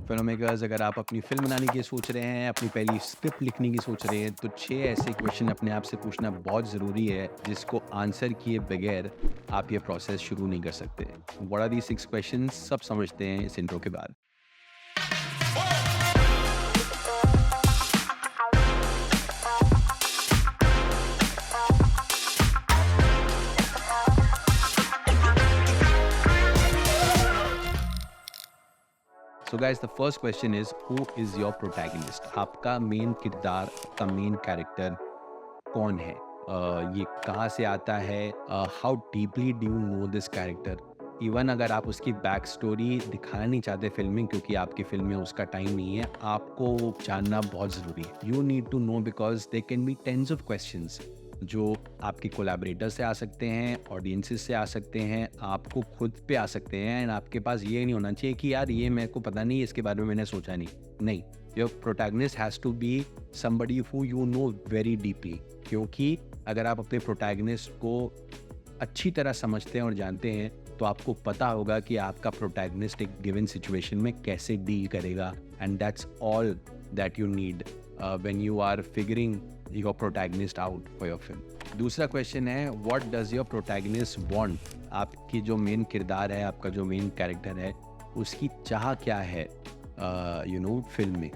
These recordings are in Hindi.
फिल्म मेकर्स, अगर आप अपनी फ़िल्म बनाने की सोच रहे हैं, अपनी पहली स्क्रिप्ट लिखने की सोच रहे हैं, तो 6 ऐसे क्वेश्चन अपने आप से पूछना बहुत ज़रूरी है, जिसको आंसर किए बगैर आप ये प्रोसेस शुरू नहीं कर सकते। व्हाट आर दीज़ 6 क्वेश्चंस, सब समझते हैं इस इंट्रो के बाद। So guys, the first question is who is your protagonist? आपका मेन किरदार, आपका मेन कैरेक्टर कौन है? ये कहाँ से आता है? How deeply do you know this character? Even अगर आप उसकी बैक स्टोरी दिखाना नहीं चाहते फिल्म में, क्योंकि आपकी फिल्म में उसका टाइम नहीं है, आपको वो जानना बहुत ज़रूरी है। You need to know because they can be tens of questions जो आपके कोलैबोरेटर से आ सकते हैं, ऑडियंसेस से आ सकते हैं, आपको खुद पे आ सकते हैं। एंड आपके पास ये नहीं होना चाहिए कि यार ये मेरे को पता नहीं, इसके बारे में मैंने सोचा नहीं। Your protagonist has to be somebody who you know very deeply, क्योंकि अगर आप अपने प्रोटैगनिस्ट को अच्छी तरह समझते हैं और जानते हैं, तो आपको पता होगा कि आपका प्रोटैगनिस्ट एक गिवन सिचुएशन में कैसे डील करेगा। And that's all that you need when you are figuring your protagonist out for your film. दूसरा क्वेश्चन है, what does your protagonist want? आपकी जो मेन किरदार है, आपका जो मेन कैरेक्टर है, उसकी चाह क्या है फिल्म में?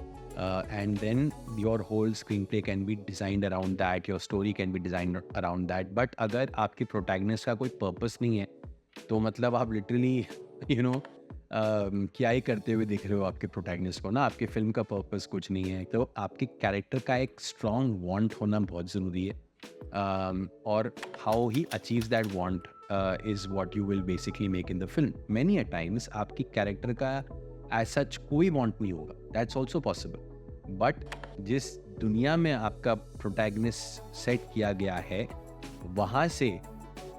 And then your whole screenplay can be designed around that, your story can be designed around that. But अगर आपके protagonist का कोई purpose नहीं है, तो मतलब आप literally you know क्या ही करते हुए दिख रहे हो आपके protagonist को ना। आपके फिल्म का purpose कुछ नहीं है, तो आपके character का एक strong want होना बहुत ज़रूरी है। और how he achieves that want is what you will basically make in the film. Many a times आपकी character का as such कोई want नहीं होगा, that's also possible. बट जिस दुनिया में आपका प्रोटैगनिस्ट सेट किया गया है, वहाँ से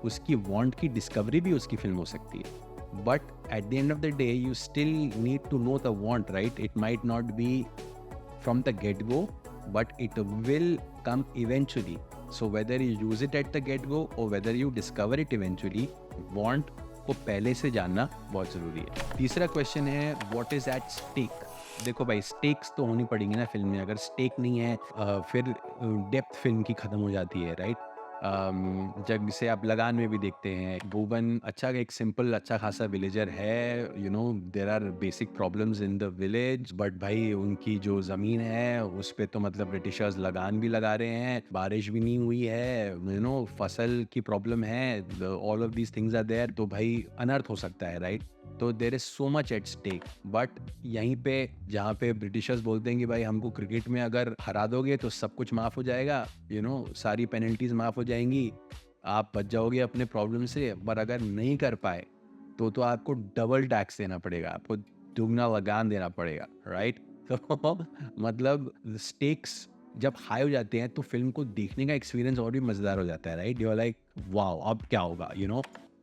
उसकी वांट की डिस्कवरी भी उसकी फिल्म हो सकती है। But at the end of the day you still need to know the want, right? It might not be from the get-go, but it will come eventually. So whether you use it at the get-go or whether you discover it eventually, want को पहले से जानना बहुत ज़रूरी है। तीसरा क्वेश्चन है, what is at stake? देखो भाई, स्टेक्स तो होनी पड़ेंगी ना फिल्म में। अगर स्टेक नहीं है, फिर डेप्थ फिल्म की ख़त्म हो जाती है, राइट? जब से आप लगान में भी देखते हैं, भुवन अच्छा एक सिंपल अच्छा खासा विलेजर है, there are basic problems in the village, but भाई उनकी जो ज़मीन है उस पे तो मतलब ब्रिटिशर्स लगान भी लगा रहे हैं, बारिश भी नहीं हुई है, फसल की प्रॉब्लम है, all of these things are there, तो भाई अनर्थ हो सकता है, राइट? तो there is so much at stake. But यहीं पे जहाँ पे ब्रिटिशर्स बोलते हैं कि भाई हमको क्रिकेट में अगर हरा दोगे तो सब कुछ माफ़ हो जाएगा, सारी पेनल्टीज माफ़ हो जाएंगी, आप बच जाओगे अपने प्रॉब्लम से। पर अगर नहीं कर पाए तो आपको डबल टैक्स देना पड़ेगा, आपको दुगना लगान देना पड़ेगा, राइट? तो मतलब स्टेक्स जब हाई हो जाते हैं तो फिल्म को देखने का एक्सपीरियंस और भी मज़ेदार हो जाता है, right? You are like wow, अब क्या होगा,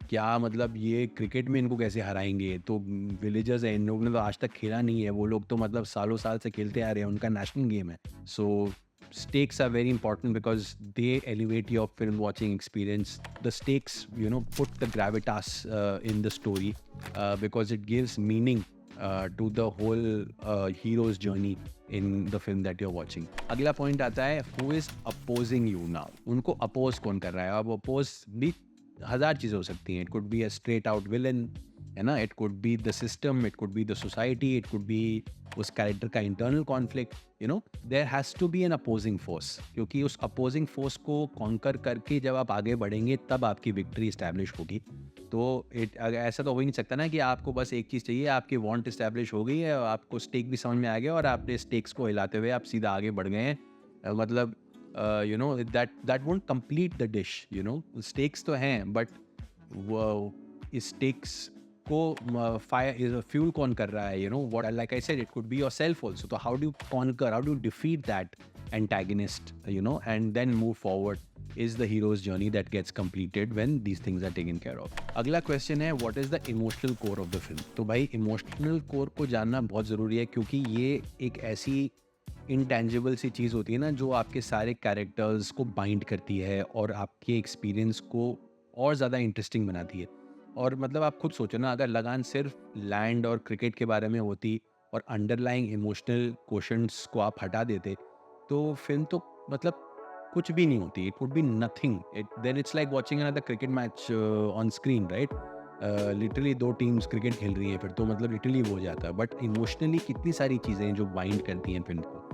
क्या मतलब ये क्रिकेट में इनको कैसे हराएंगे? तो विलेजर्स हैं, इन लोगों ने तो आज तक खेला नहीं है, वो लोग तो मतलब सालों साल से खेलते आ रहे हैं, उनका नेशनल गेम है। सो stakes are very important because they elevate your film watching experience. The stakes, put the gravitas in the story because it gives meaning to the whole hero's journey in the film that you're watching. अगला पॉइंट आता है, who is opposing you now? उनको अपोज कौन कर रहा है? अब अपोज भी हजार चीज़ें हो सकती हैं। It could be a straight out villain, है ना? It could be the system, it could be the society, it could be उस कैरेक्टर का internal conflict. There has to be an opposing force, क्योंकि उस अपोजिंग फोर्स को कॉन्कर करके जब आप आगे बढ़ेंगे तब आपकी विक्ट्री इस्टेब्लिश होगी। तो ऐसा तो हो ही नहीं सकता ना कि आपको बस एक चीज़ चाहिए, आपकी वांट इस्टेब्लिश हो गई है, आपको स्टेक भी समझ में आ गया और आपने स्टेक्स को हिलाते हुए आप सीधा आगे बढ़ गए हैं। मतलब that won't complete the dish. Stakes तो हैं, but वो इस stakes को fire is a fuel कौन कर रहा है? What, like I said, it could be yourself also. So how do you conquer, how do you defeat that antagonist, and then move forward? Is the hero's journey that gets completed when these things are taken care of. अगला क्वेश्चन है, what is the emotional core of the film? तो भाई इमोशनल कोर को जानना बहुत ज़रूरी है, क्योंकि ये एक ऐसी इंटेंजिबल सी चीज़ होती है ना, जो आपके सारे कैरेक्टर्स को बाइंड करती है और आपके एक्सपीरियंस को और ज़्यादा इंटरेस्टिंग बनाती है। और मतलब आप खुद सोचो ना, अगर लगान सिर्फ लैंड और क्रिकेट के बारे में होती और अंडरलाइंग इमोशनल क्वेश्चंस को आप हटा देते, तो फिल्म तो मतलब कुछ भी नहीं होती. It would be nothing. Then it's like watching another cricket match on screen, right? Literally दो टीम्स क्रिकेट खेल रही हैं, फिर तो मतलब लिटरली वो हो जाता है. बट इमोशनली कितनी सारी चीज़ें हैं जो बाइंड करती हैं फिल्म को.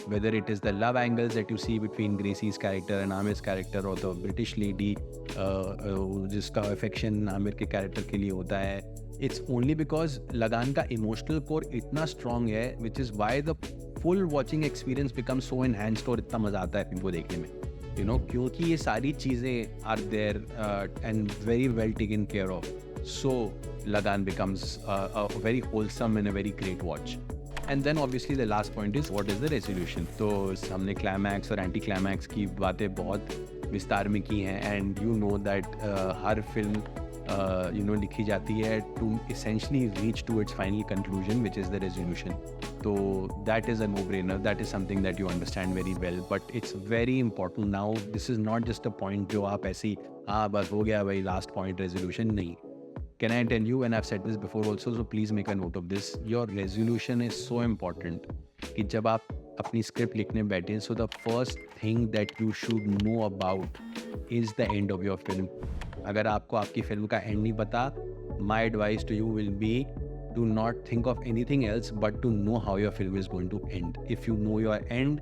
whether it is the love angles that you see between Gracie's character and Amir's character, or the British lady जिसका affection आमिर के character के लिए होता है, it's only because लगान का emotional core इतना strong है, which is why the full watching experience becomes so enhanced और इतना मज़ा आता है फिल्म को देखने में. You know, क्योंकि ये सारी चीज़ें are there and very well taken care of. So Lagan becomes a very wholesome and a very great watch. And then obviously the last point is what is the resolution. तो हमने क्लाइमैक्स और एंटी क्लाइमैक्स की बातें बहुत विस्तार में की हैं. एंड यू नो दैट हर फिल्म लिखी जाती है to essentially reach to its final conclusion which is the resolution. तो that is a no brainer, that is something that you understand very well. But it's very important now. This is not just a point जो आप ऐसे ही हाँ बस हो गया भाई लास्ट पॉइंट रेजोल्यूशन. नहीं. Can I tell you, and I've said this before also, so please make a note of this, your resolution is so important कि जब आप अपनी स्क्रिप्ट लिखने बैठे, so the first thing that you should know about is the end of your film. अगर आपको आपकी फिल्म का एंड नहीं पता, my advice to you will be, do not think of anything else but to know how your film is going to end. If you know your end,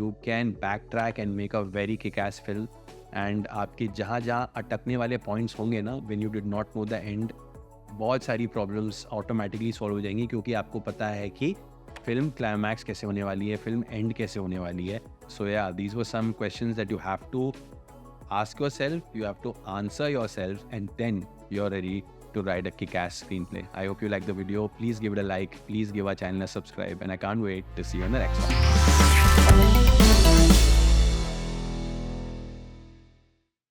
you can backtrack and make a very kick-ass film. And आपके जहाँ जहाँ अटकने वाले पॉइंट्स होंगे ना, when you did not know the end, बहुत सारी प्रॉब्लम्स ऑटोमेटिकली सॉल्व हो जाएंगी, क्योंकि आपको पता है कि फिल्म क्लाइमैक्स कैसे होने वाली है, फिल्म एंड कैसे होने वाली है. So yeah these were some questions that you have to ask yourself, you have to answer yourself, and then you are ready to write a kick-ass screenplay. I hope you like the video. Please give it a like. Please give our channel a subscribe. And I can't wait to see you on the next one.